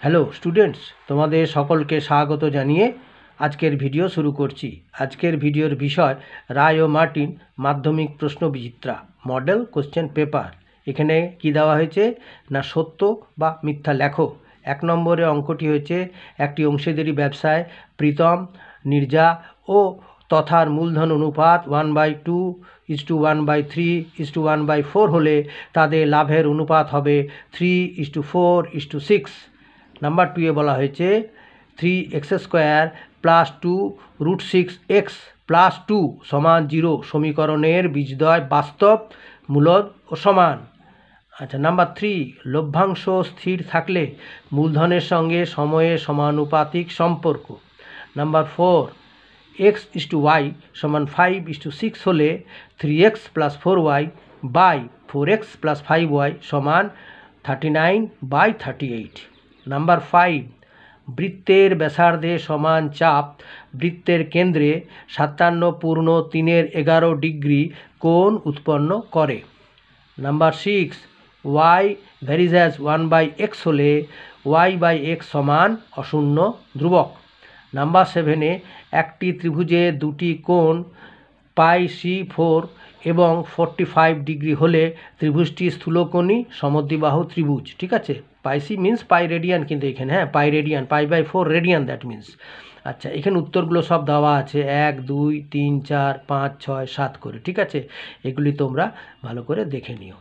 Hello students, তোমাদের সকলকে স্বাগত জানিয়ে আজকের ভিডিও শুরু করছি। আজকের ভিডিওর বিষয় রায় ও মার্টিন মাধ্যমিক প্রশ্নবিচিত্রা মডেল কোশ্চেন পেপার। এখানে কি দেওয়া হয়েছে না সত্য বা মিথ্যা লেখো। 1 নম্বরে অঙ্কটি হয়েছে একটি অংশীদারি ব্যবসায় প্রীতম, নীরজা ও তথার মূলধন অনুপাত 1/2:1/3:1/4 হলে তাদের লাভের অনুপাত হবে 3:4:6। নাম্বার 2-এ বলা হয়েছে 3x² + 2√6x + 2 = 0 সমীকরণের বীজদ্বয় বাস্তব, মূলদ ও সমান। আচ্ছা, নাম্বার 3, লভ্যাংশ স্থির থাকলে মূলধনের সঙ্গে সময়ের সমানুপাতিক সম্পর্ক। নাম্বার 4, x/y = 5:6 হলে 3x + 4y / 4x + 5y = 39/38। Number 5, বৃত্তের ব্যাসার্ধে সমান চাপ বৃত্তের কেন্দ্রে 57.3 ডিগ্রি কোণ উৎপন্ন করে। নাম্বার 6, y ভ্যারিজ 1/x হলে y/x = অশূন্য ধ্রুবক। নাম্বার 7-এ একটি ত্রিভুজে দুটি কোণ πC4 এবং 45 ডিগ্রি হলে ত্রিভুজটি স্থূলকোণী সমদ্বিবাহু ত্রিভুজ। ঠিক আছে, πC মিন্স পাই রেডিয়ান, কিন্তু এখানে pi radian, π/4 radian that means. আচ্ছা, এখানে উত্তরগুলো সব দেওয়া আছে 1, 2, 3, 4, 5, 6, 7 করে। ঠিক আছে, এগুলি তোমরা ভালো করে দেখে নিও।